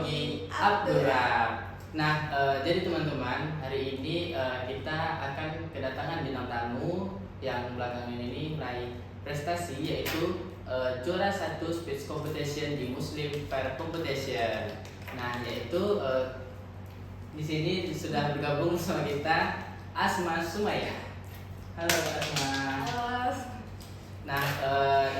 Psikologi Abdurrahman. Nah, jadi teman-teman, hari ini kita akan kedatangan bintang tamu yang belakangan ini meraih prestasi, yaitu juara satu speech competition di Muslim Fair Competition. Nah, yaitu di sini sudah bergabung sama kita Asma Sumaya. Halo Asma. Halo. Nah,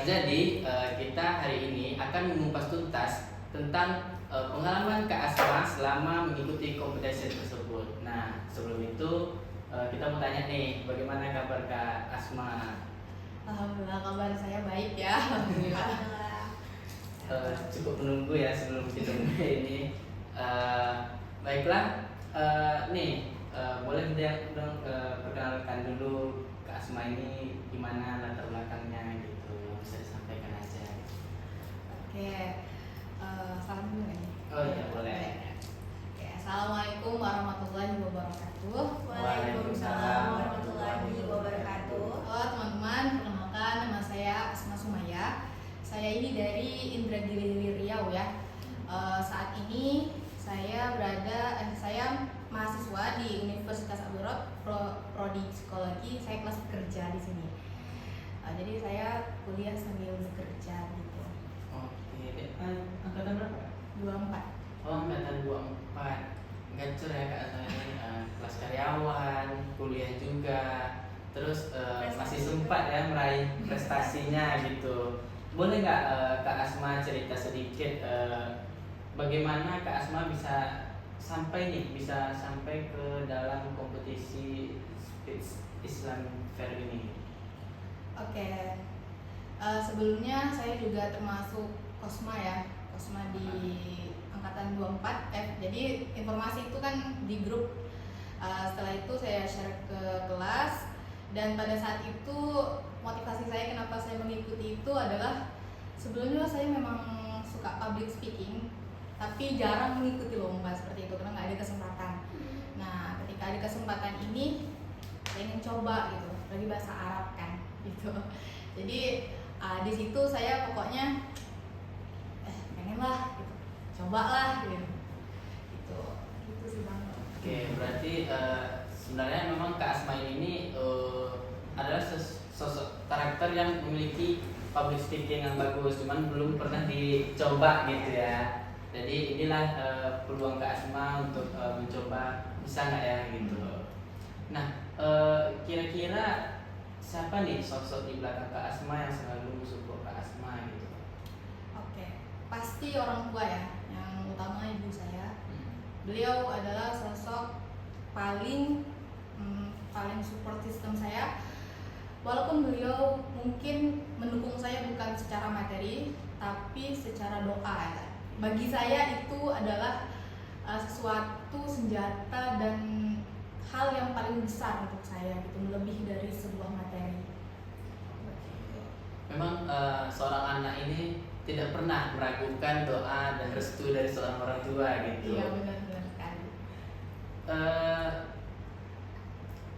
jadi kita hari ini akan mengupas tuntas tentang pengalaman Kak Asma selama mengikuti kompetisi tersebut. Nah, sebelum itu kita mau tanya nih, bagaimana kabar Kak Asma? Alhamdulillah, kabar saya baik ya. Alhamdulillah. Cukup menunggu ya sebelum kita mulai ini. Baiklah, boleh dong perkenalkan dulu Kak Asma ini gimana latar belakangnya gitu, bisa disampaikan aja. Oke, salam dulu ini. Oh iya boleh. Oke, assalamualaikum warahmatullahi wabarakatuh. Waalaikumsalam warahmatullahi wabarakatuh. Halo teman-teman, perkenalkan nama saya Asma Sumaya. Saya ini dari Indragiri Riau ya. Saat ini saya mahasiswa di Universitas Abdurrahman, prodi psikologi. Saya kelas pekerja di sini. Jadi saya kuliah sambil bekerja gitu. Oke, angkatan berapa? 24. Oh, angkatan 24. Gacor ya Kak Asma ini, kelas karyawan, kuliah juga, terus masih sempat ya meraih prestasinya gitu. Boleh nggak Kak Asma cerita sedikit bagaimana Kak Asma bisa sampai ke dalam kompetisi speech Islam Fair ini? Oke, sebelumnya saya juga termasuk Kosma ya, Kosma di angkatan 24 jadi informasi itu kan di grup. Setelah itu saya share ke kelas, dan pada saat itu motivasi saya kenapa saya mengikuti itu adalah sebelumnya saya memang suka public speaking, tapi jarang mengikuti lomba seperti itu karena nggak ada kesempatan. Nah, ketika ada kesempatan ini saya ingin coba gitu, lagi bahasa Arab kan gitu. Jadi di situ saya pokoknya pengen lah gitu, cobalah gitu. Gitu sih Bang. Oke, berarti sebenarnya memang Kak Asma ini adalah sosok karakter yang memiliki public speaking yang bagus, cuman belum pernah dicoba gitu ya. Jadi inilah peluang Kak Asma untuk mencoba, bisa nggak ya gitu. Nah, kira-kira siapa nih sosok di belakang Kak Asma yang selalu support Kak Asma gitu? Oke, pasti orang tua ya, yang utama ibu saya. Beliau adalah sosok paling support system saya. Walaupun beliau mungkin mendukung saya bukan secara materi, tapi secara doa ya. Bagi saya itu adalah sesuatu senjata dan hal yang paling besar untuk saya gitu, melebihi dari sebuah materi. Memang seorang anak ini tidak pernah meragukan doa dan restu dari seorang orang tua gitu. Iya, benar-benar sekali.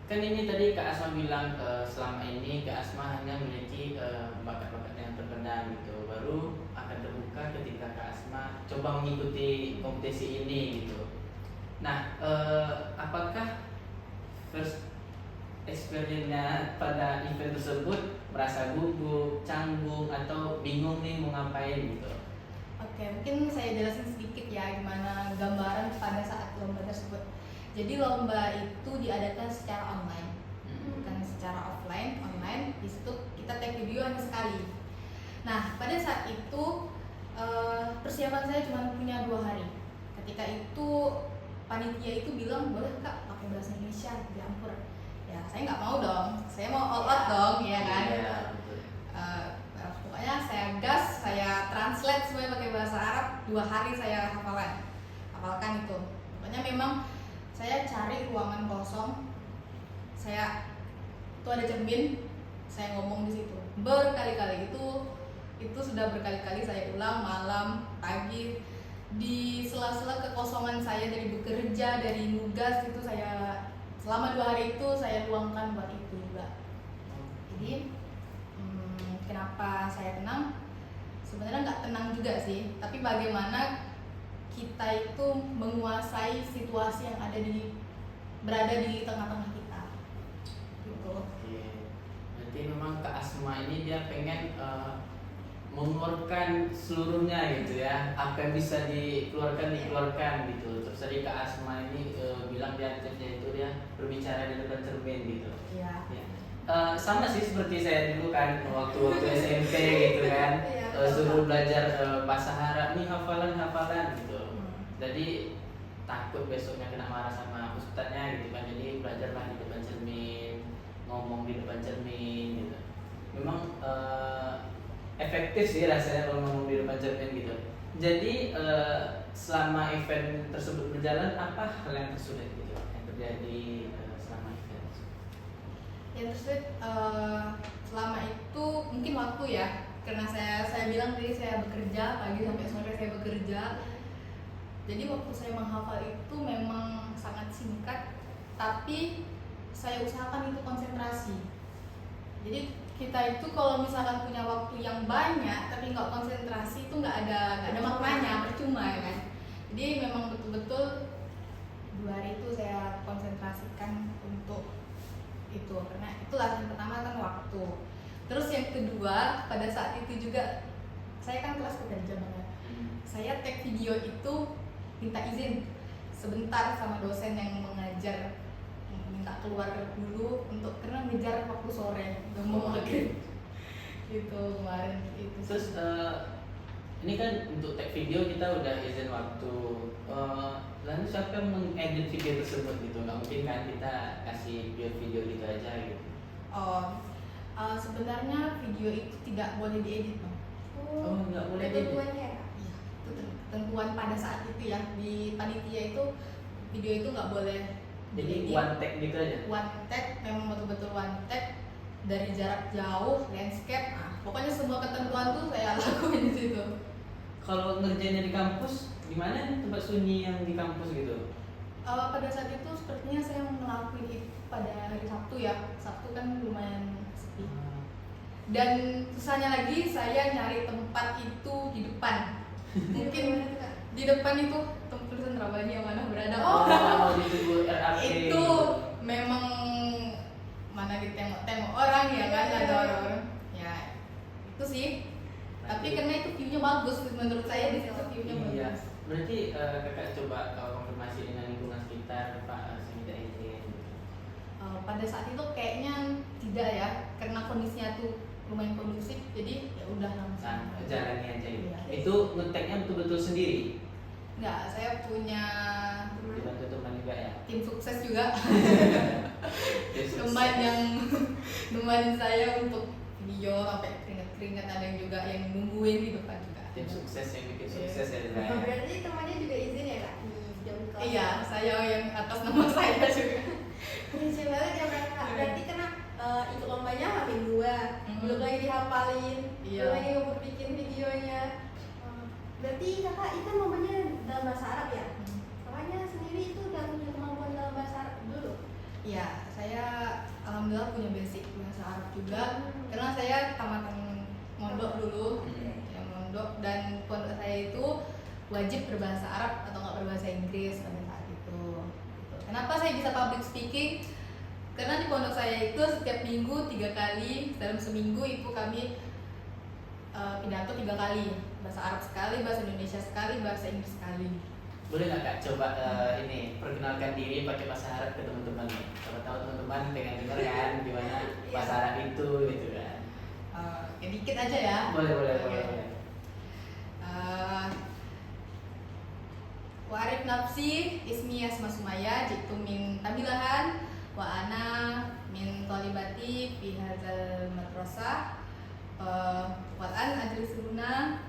Kan ini tadi Kak Asma bilang selama ini Kak Asma hanya memiliki bakat-bakat yang terpendam gitu, baru akan terbuka ketika Kak Asma coba mengikuti kompetisi ini gitu. Nah, apakah first experience-nya pada event tersebut merasa gugup, canggung, atau bingung nih mau ngapain gitu? Oke, mungkin saya jelasin sedikit ya gimana gambaran pada saat lomba tersebut. Jadi lomba itu diadakan secara online, bukan secara offline. Online di situ kita take video hanya sekali. Nah, pada saat itu persiapan saya cuma punya 2 hari. Ketika itu panitia itu bilang boleh Kak pakai bahasa Indonesia diampur. Ya, saya nggak mau dong. Saya mau all out dong, ya kan? Iya, betul. Pokoknya saya gas, saya translate semuanya pakai bahasa Arab. 2 hari saya hafalkan itu. Pokoknya memang saya cari ruangan kosong. Itu ada cermin, saya ngomong di situ berkali-kali. Itu sudah berkali-kali saya ulang, malam, pagi, di sela-sela kekosongan saya dari bekerja, dari nugas itu saya selama 2 hari itu saya luangkan buat itu juga. Jadi kenapa saya tenang? Sebenarnya nggak tenang juga sih, tapi bagaimana kita itu menguasai situasi yang berada di tengah-tengah kita gitu. Oke. Berarti memang Kak Asma ini dia pengen mengeluarkan seluruhnya gitu ya, apa yang bisa dikeluarkan gitu. Terus tadi Kak Asma ini bilang dia tipsnya itu dia berbicara di depan cermin gitu. Iya. Ya. Sama sih seperti saya dulu kan waktu SMP gitu kan. Suruh belajar bahasa Arab nih, hafalan gitu. Jadi takut besoknya kena marah sama ustadznya gitu kan. Jadi belajarlah di depan cermin, ngomong di depan cermin gitu. Memang efektif sih rasanya kalau ngomong di depan cermin gitu. Jadi selama event tersebut berjalan, apa hal yang tersulit gitu yang terjadi selama event? Yang tersulit selama itu mungkin waktu ya, karena saya bilang tadi saya bekerja pagi sampai sore, saya bekerja. Jadi waktu saya menghafal itu memang sangat singkat, tapi saya usahakan itu konsentrasi. Jadi kita itu kalau misalkan punya waktu yang banyak tapi nggak konsentrasi itu nggak ada maknanya, percuma ya kan. Jadi memang betul-betul 2 hari itu saya konsentrasikan untuk itu, karena itulah yang pertama kan waktu. Terus yang kedua, pada saat itu juga saya kan kelas pekerja banget. Saya tag video itu minta izin sebentar sama dosen yang mengajar, minta keluar dulu untuk karena ngejar waktu sore udah mau maghrib gitu kemarin itu. Terus ini kan untuk tag video kita udah izin waktu. Lalu siapa yang mengedit video tersebut gitu? Nggak mungkin kan kita kasih video gitu aja gitu. Sebenarnya video itu tidak boleh diedit, Bang. Oh, nggak boleh Itu diedit. tujuannya ya? Iya, itu ketentuan pada saat itu ya, di panitia itu video itu nggak boleh Jadi diedit. one take gitu aja. One take, memang betul-betul one take, dari jarak jauh, landscape, pokoknya semua ketentuan tuh saya lakuin di situ. Kalau ngerjainnya di kampus, gimana nih tempat sunyi yang di kampus gitu? Pada saat itu sepertinya saya ngelakuin itu pada hari Sabtu ya. Sabtu kan lumayan sepi. Dan susahnya lagi saya nyari tempat itu di depan. Mungkin di depan itu tulisan Rabani yang mana berada. Oh, di tubuh RAP. Itu memang mana ditengok-tengok orang ya kan, ada orang-orang. Ya itu sih. Tapi karena itu view-nya bagus, menurut saya di situ view-nya Iya. bagus. Berarti kakak coba konfirmasi dengan lingkungan sekitar, Pak, saya minta izin. Pada saat itu kayaknya tidak ya, karena kondisinya tuh lumayan kondusif, jadi ya udah langsung Jalani aja gitu. Iya. Itu ngeteknya betul-betul sendiri. Enggak, saya punya Dibantu teman juga ya. tim sukses juga. Yes, Teman yang nemenin saya untuk video sampai keringet-keringet, ada yang juga yang nungguin di depan juga. tim sukses yang bikin sukses ya. Berarti temannya juga izin ya kak di jam kelas? Iya, saya yang atas nama saya juga. Kece banget ya mereka. Berarti kena ikut lombanya hampir 2, belum lagi dihafalin, Iya. belum lagi ngebut bikin videonya. Berarti kakak itu lombanya dalam bahasa Arab ya? Kakaknya sendiri itu udah punya kemampuan dalam bahasa Arab dulu? Iya, saya alhamdulillah punya basic bahasa Arab juga, karena saya tamatan mondok dulu. Ya, mondok, dan pondok saya itu wajib berbahasa Arab atau nggak berbahasa Inggris pada saat itu. Kenapa saya bisa public speaking? Karena di pondok saya itu setiap minggu 3 kali, dalam seminggu itu kami pidato 3 kali, bahasa Arab sekali, bahasa Indonesia sekali, bahasa Inggris sekali. Boleh nggak kak coba ini perkenalkan diri pakai bahasa Arab ke teman-teman nih. Siapa tahu teman-teman pengen dengar kan gimana bahasa Arab itu gitu kan. Dikit aja ya. Boleh. Wa'arif nafsi ismi Asma Sumaya, jitu min Tabilahan, wa ana min thalibati fi hadzal madrasah, wa an ajlisu huna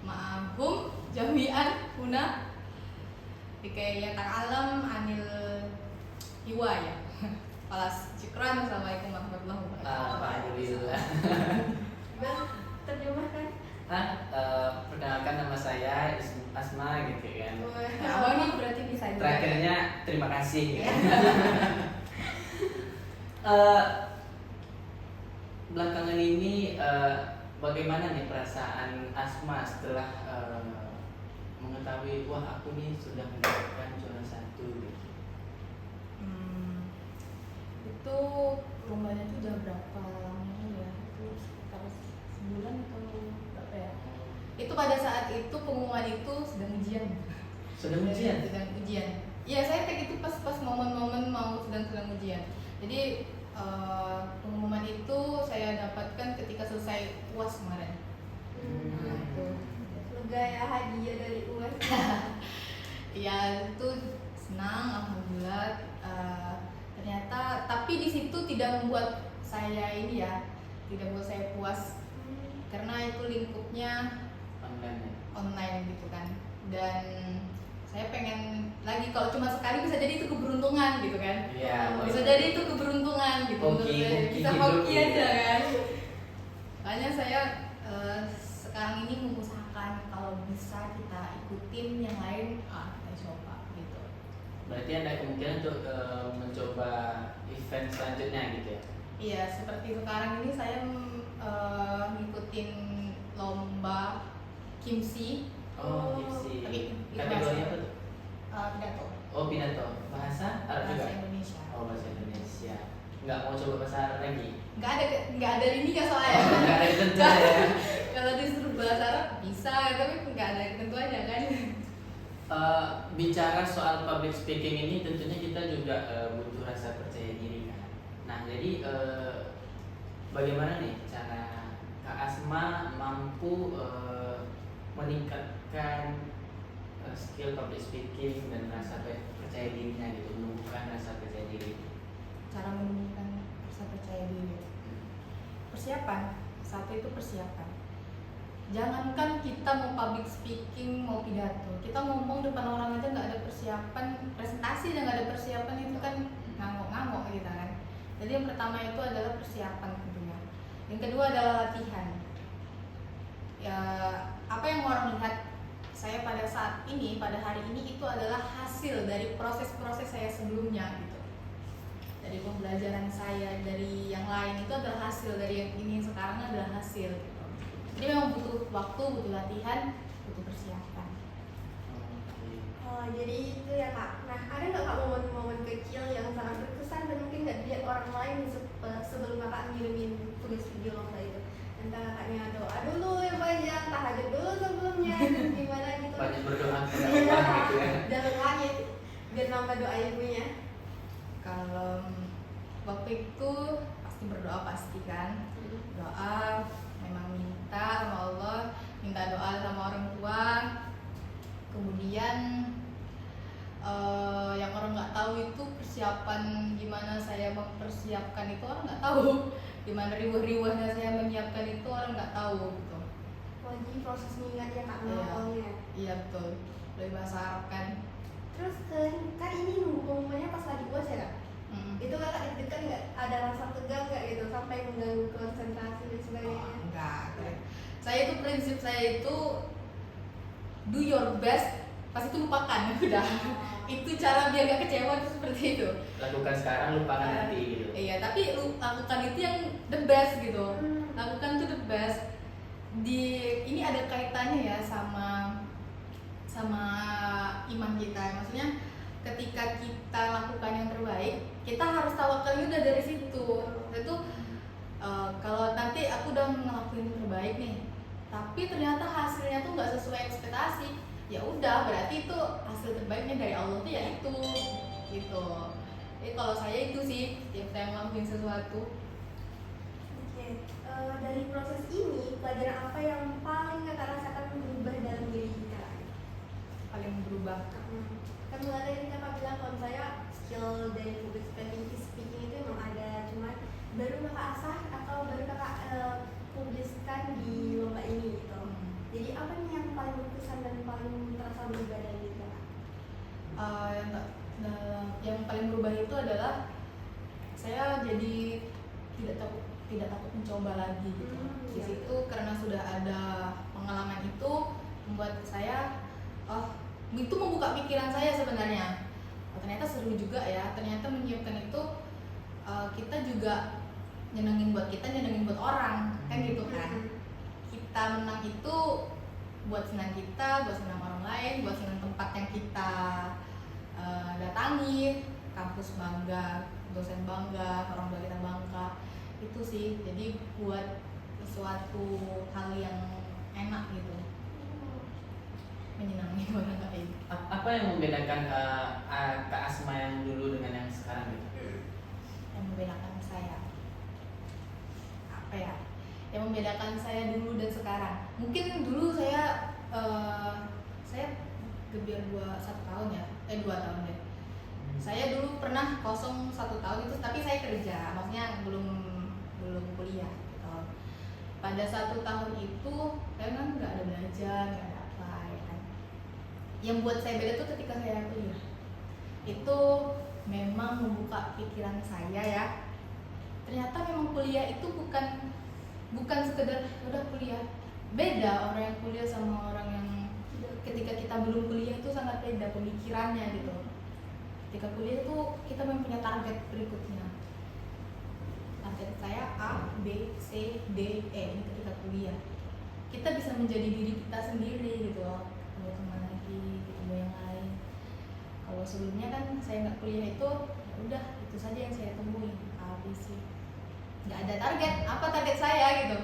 ma'ahum jami'an huna likay yata'allam anil hiwaya. Alas, syukran. Assalamualaikum warahmatullahi wabarakatuh. Alhamdulillah. Terjemahkan. Perkenalkan nama saya Asma gitu kan. Oh, ini berarti bisa juga. Terakhirnya terima kasih gitu. Belakangan ini bagaimana nih perasaan Asma setelah mengetahui wah aku nih sudah mendapatkan juara 1 gitu? Itu lombanya itu udah berapa lama ya? Itu sekitar sebulan atau berapa ya? Itu pada saat itu pengumuman itu sedang ujian. Sudah ujian? Sedang ujian. Iya, saya take itu pas momen-momen mau sedang ujian. Jadi pengumuman itu saya dapatkan ketika selesai UAS kemarin. Nah, itu lega ya, hadiah dari UAS. ya itu senang, alhamdulillah. Ternyata tapi di situ tidak membuat saya ini ya, tidak membuat saya puas karena itu lingkupnya online gitu kan, dan saya pengen lagi kalau cuma sekali bisa jadi itu keberuntungan gitu kan. Iya, Bisa jadi itu keberuntungan gitu. Bisa hoki aja kan. Makanya saya sekarang ini mengusahakan kalau bisa kita ikutin yang lain, kita coba gitu. Berarti ada kemungkinan untuk mencoba event selanjutnya gitu ya? Iya, seperti sekarang ini saya ngikutin lomba KIMSI. Oh, gipsi. Tapi Kategori apa tuh? pidato. Oh, pidato. Bahasa Arab juga? Bahasa Indonesia. Oh, bahasa Indonesia. Nggak mau coba bahasa Arab lagi? Nggak ada ininya soalnya. Nggak ada ketentuan ya? Kalau disuruh bahasa Arab bisa, tapi nggak ada ketentuannya kan. Bicara soal public speaking ini tentunya kita juga butuh rasa percaya diri kan. Nah, jadi bagaimana nih cara Kak Asma mampu meningkatkan skill public speaking dan rasa percaya dirinya gitu, menumbuhkan rasa percaya diri? Cara menumbuhkan rasa percaya diri. Persiapan. Satu itu persiapan. Jangankan kita mau public speaking, mau pidato, kita ngomong depan orang aja nggak ada persiapan, presentasi dan nggak ada persiapan itu kan ngamuk-ngamuk gitu kan. Jadi yang pertama itu adalah persiapan tentunya. Yang kedua adalah latihan. Ya, apa yang orang lihat saya pada saat ini, pada hari ini itu adalah hasil dari proses-proses saya sebelumnya gitu. Dari pembelajaran saya, dari yang lain itu adalah hasil, dari yang ini sekarang adalah hasil gitu. Jadi memang butuh waktu, butuh latihan, butuh persiapan. Oh, jadi itu ya Kak. Nah, ada nggak Kak momen-momen kecil yang sangat berkesan dan mungkin nggak dilihat orang lain sebelum Kakak ngirimin tulis video lomba itu? Entah Kakaknya doa dulu yang banyak, tahajud dulu sebelumnya, gimana gitu? Banyak berdoa kepada Iya, Allah gitu ya? dalam langit biar nambah doa ibunya. Kalau waktu itu pasti berdoa pasti kan. Doa memang minta sama Allah, minta doa sama orang tua. Kemudian yang orang nggak tahu itu persiapan gimana saya mempersiapkan itu orang nggak tahu. Gimana riuh-riuhnya saya menyiapkan itu orang nggak tahu gitu. Lagi proses mengingatnya Kak Iya. awalnya. Iya betul. Dari bahasa Arab kan. Terus kan ini nunggu pengumumannya pas lagi UAS ya Kak? Itu Kakak deg-degan nggak? Ada rasa tegang nggak gitu sampai mengganggu konsentrasi dan sebagainya? Enggak. Saya itu prinsip saya itu do your best, pas itu lupakan udah. Itu cara biar gak kecewa itu seperti itu. Lakukan sekarang, lupakan nanti gitu. Iya, tapi lakukan itu yang the best gitu. Lakukan itu the best. Ini ada kaitannya ya sama iman kita. Maksudnya ketika kita lakukan yang terbaik, kita harus tawakalnya udah dari situ. Itu kalau nanti aku udah ngelakuin yang terbaik nih, tapi ternyata hasilnya tuh nggak sesuai ekspektasi, ya udah berarti itu hasil terbaiknya dari Allah tuh ya itu gitu. Jadi kalau saya itu sih setiap saya ngelakuin sesuatu. Oke, dari proses ini pelajaran apa yang paling Kakak rasakan berubah dalam diri kita? Paling berubah. Kan mulai tadi Kakak bilang kalau saya skill dari public speaking itu emang ada, cuman baru Kakak asah atau baru Kakak publiskan di lomba ini gitu. Jadi apa nih yang paling berkesan dan paling terasa berubah dari diri Kakak? Yang paling berubah itu adalah saya jadi tidak takut mencoba lagi gitu. Di situ karena sudah ada pengalaman itu membuat saya itu membuka pikiran saya sebenarnya. Ternyata seru juga ya. Ternyata menyiapkan itu kita juga nyenengin buat kita, nyenengin buat orang kan gitu kan. Kita menang itu buat senang kita, buat senang orang lain, buat senang tempat yang kita datangi, kampus bangga, dosen bangga, orang tua kita bangga, itu sih. Jadi buat sesuatu hal yang enak gitu, menyenangi orang lain. Apa yang membedakan Kak Asma yang dulu dengan yang sekarang gitu? Yang membedakan saya apa ya? Yang membedakan saya dulu dan sekarang, mungkin dulu saya gebiar 1 tahun ya, 2 tahun deh. Saya dulu pernah kosong 1 tahun itu, tapi saya kerja, maksudnya belum kuliah gitu. Pada 1 tahun itu saya kan nggak ada belajar, nggak ada apa ya kan. Yang buat saya beda tuh ketika saya kuliah, itu memang membuka pikiran saya ya. Ternyata memang kuliah itu bukan sekedar udah kuliah. Beda orang yang kuliah sama orang yang ketika kita belum kuliah itu sangat beda pemikirannya gitu. Ketika kuliah tuh kita mempunyai target berikutnya. Target saya A, B, C, D, E. Ini ketika kuliah kita bisa menjadi diri kita sendiri gitu loh. Ketemu teman lagi, ketemu yang lain. Kalau sebelumnya kan saya nggak kuliah itu, ya udah itu saja yang saya temuin, A, B, C. Nggak ada target, apa target saya gitu.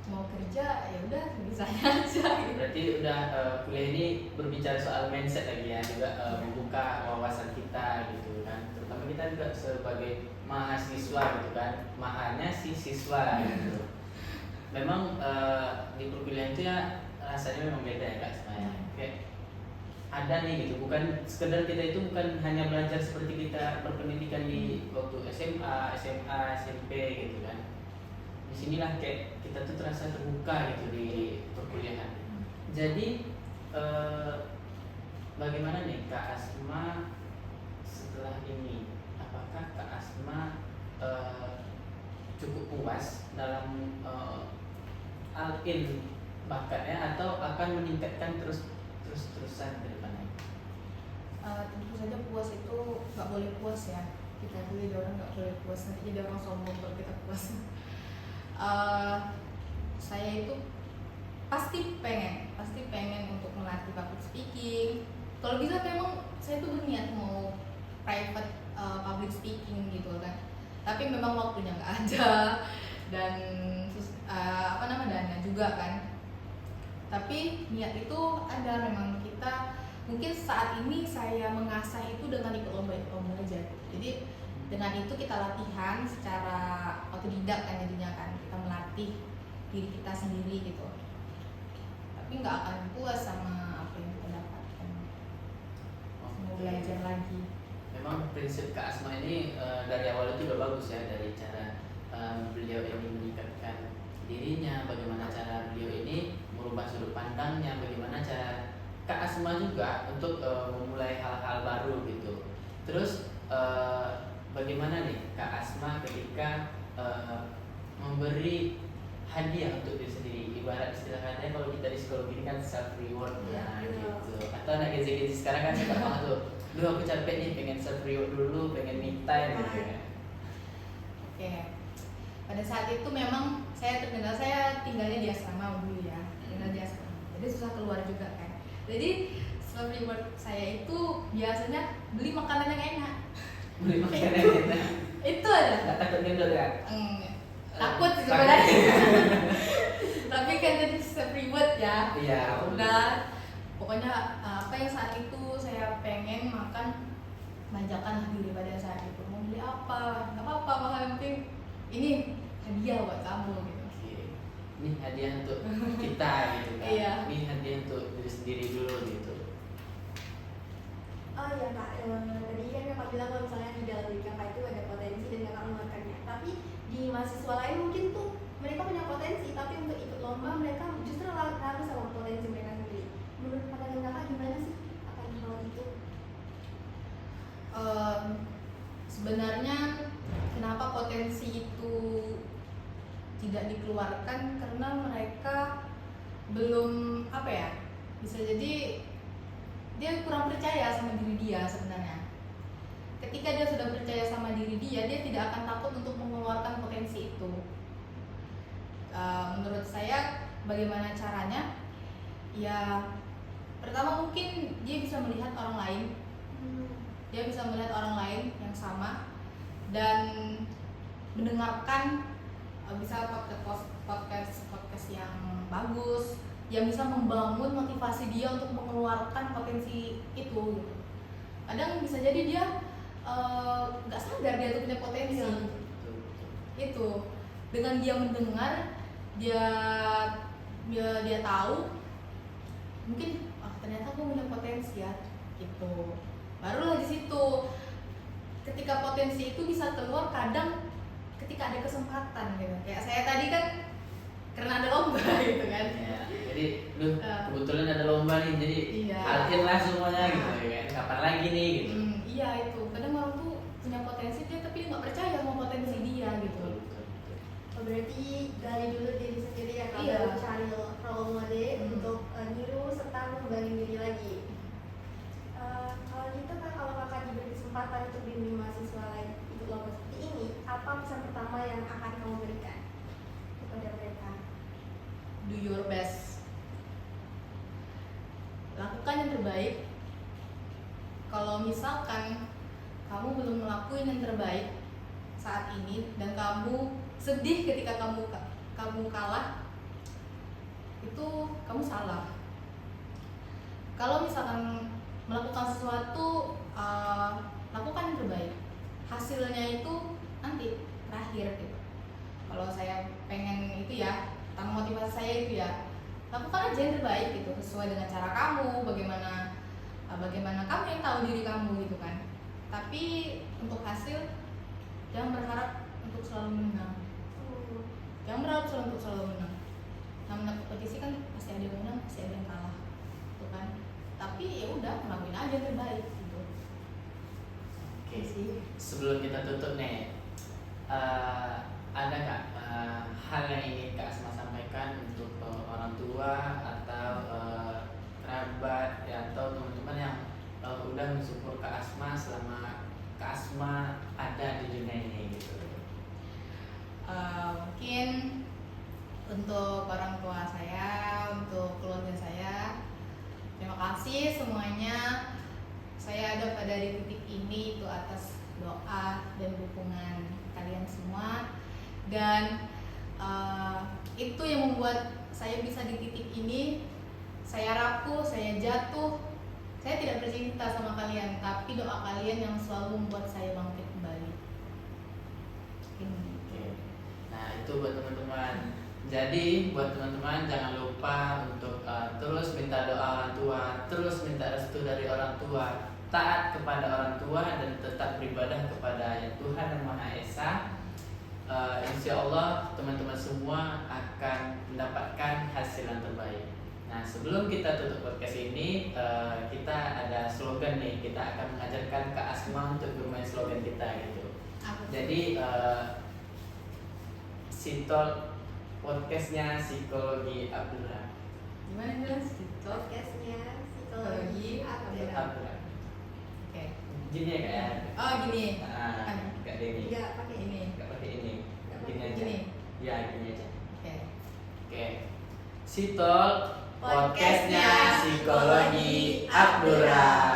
Mau kerja ya udah bisanya aja gitu. Berarti udah kuliah ini berbicara soal mindset lagi ya, juga membuka wawasan kita gitu kan. Terutama kita juga sebagai mahasiswa gitu kan, mahanya si siswa gitu. Memang di perkuliahan itu ya rasanya memang beda ya Kak semuanya. Kayak ada nih gitu, bukan sekedar kita itu bukan hanya belajar seperti kita berpendidikan di waktu SMA, SMP gitu kan. Disinilah kayak kita tuh terasa terbuka gitu di perkuliahan. Jadi bagaimana nih Kak Asma setelah ini? Apakah Kak Asma cukup puas dalam all-in bakatnya atau akan meningkatkan terus-terusan ke depannya? Tentu saja puas itu nggak boleh puas ya. Kita dulu jadi orang nggak boleh puas, nanti jadi orang sombong kalau kita puas. Saya itu pasti pengen untuk melatih public speaking. Kalau bisa memang saya tuh berniat mau private public speaking gitu kan, tapi memang waktunya nggak ada dan dana juga kan. Tapi niat itu ada, memang kita mungkin saat ini saya mengasah itu dengan ikut lomba aja. Jadi dengan itu kita latihan secara otodidak kan, jadinya kan kita melatih diri kita sendiri gitu. Tapi nggak akan puas sama apa yang kita dapatkan. Mau belajar lagi. Memang prinsip Kak Asma ini dari awal itu udah bagus ya, dari cara beliau ini meningkatkan dirinya, bagaimana cara beliau ini merubah sudut pandangnya, bagaimana cara Kak Asma juga untuk memulai hal-hal baru gitu. Terus bagaimana nih Kak Asma ketika memberi hadiah untuk diri sendiri? Ibarat istilahnya kalau kita di psikologi ini kan self reward ya gitu. Atau anak Gen Z sekarang kan suka banget tuh, duh aku capek nih, pengen self reward dulu, pengen me time gitu ya. Oke. Pada saat itu memang saya terkenal, saya tinggalnya di asrama dulu ya, tinggal di asrama. Jadi susah keluar juga kan. Jadi self reward saya itu biasanya beli makanan yang enak. Beli makanan yang enak. Itu aja. Nggak takut gendut ya? Takut sih sebenarnya. Tapi kan jadi self reward ya. Iya. Udah. Pokoknya apa yang saat itu saya pengen makan, bajakan diri pada saat itu. Mau beli apa? Nggak apa-apa, mahal, yang penting ini hadiah buat kamu gitu. Oke. Ini hadiah untuk kita gitu kan. Iya. Ini hadiah untuk diri sendiri dulu gitu. Oh iya Kak, tadi kan Kakak bilang kalau misalnya di dalam diri Kakak itu ada potensi dan Kakak mengeluarkannya. Tapi di mahasiswa lain mungkin tuh mereka punya potensi, tapi untuk ikut lomba mereka justru ragu sama potensi mereka sendiri. Menurut pandangan Kakak gimana sih akan hal itu? Sebenarnya kenapa potensi itu tidak dikeluarkan, karena mereka belum apa ya, bisa jadi dia kurang percaya sama diri dia sebenarnya. Ketika dia sudah percaya sama diri dia tidak akan takut untuk mengeluarkan potensi itu. Menurut saya bagaimana caranya? Ya Pertama mungkin dia bisa melihat orang lain, dia bisa melihat orang lain yang sama dan mendengarkan bisa podcast yang bagus yang bisa membangun motivasi dia untuk mengeluarkan potensi itu gitu. Kadang bisa jadi dia nggak sadar dia tuh punya potensi. Itu dengan dia mendengar, dia tahu mungkin ternyata aku punya potensi ya gitu. Barulah di situ ketika potensi itu bisa keluar kadang ketika ada kesempatan gitu. Kayak saya tadi kan karena ada lomba gitu kan. Ya, jadi kebetulan ada lomba nih, jadi Iya. hadirlah semuanya gitu kan. Kapan lagi nih gitu. Iya itu. Kadang orang tuh punya potensi dia tapi dia nggak percaya sama potensi dia gitu. Betul. Oh, berarti dari dulu diri sendiri ya Kak, Iya. baru cari role model untuk niru serta mengembangin diri lagi. Kalau gitu Kak, kalau Kakak diberi kesempatan untuk bimbing mahasiswa lain ikut lomba seperti ini, apa pesan pertama yang akan kamu berikan kepada mereka? Do your best. Lakukan yang terbaik. Kalau misalkan kamu belum ngelakuin yang terbaik saat ini dan kamu sedih ketika kamu kalah, itu kamu salah. Kalau misalkan melakukan sesuatu, lakukan yang terbaik. Hasilnya itu nanti terakhir gitu. Kalau saya pengen itu ya, pertama motivasi saya itu ya, lakukan aja yang terbaik gitu, sesuai dengan cara kamu, bagaimana kamu yang tahu diri kamu gitu kan. Tapi untuk hasil jangan berharap untuk selalu menang. Jangan berharap untuk selalu menang. Namanya kompetisi kan pasti ada yang menang, pasti ada yang kalah, gitu kan. Tapi ya udah, ngelakuin aja yang terbaik gitu. Oke. Sebelum kita tutup nih, ada nggak hal yang ingin Kak Asma sampaikan untuk orang tua atau kerabat ya, atau teman-teman yang udah mensupport Kak Asma selama Kak Asma ada di dunia ini gitu? Mungkin untuk orang tua saya, untuk keluarga saya, terima kasih semuanya. Saya ada pada di titik ini itu atas doa dan dukungan kalian semua, dan itu yang membuat saya bisa di titik ini. Saya rapuh, saya jatuh, saya tidak bercinta sama kalian, tapi doa kalian yang selalu membuat saya bangkit kembali. Oke. Nah itu buat teman-teman. Jadi buat teman-teman jangan lupa untuk terus minta doa orang tua, terus minta restu dari orang tua, taat kepada orang tua, dan tetap beribadah kepada Tuhan Yang Maha Esa. Insya Allah teman-teman semua akan mendapatkan hasil yang terbaik. Nah sebelum kita tutup podcast ini, kita ada slogan nih. Kita akan mengajarkan Kak Asma untuk bermain slogan kita gitu. Jadi Sitol podcastnya Psikologi Abdullah. Gimana jelas? Podcastnya Psikologi Abdullah. Oke. Gini ya Kak ya. Oh gini. Gak ada ini. Enggak pakai Ini. Gak pakai ini. Gini aja. Gini. Ya gini aja. Oke. Sitol podcastnya Psikologi Abdullah.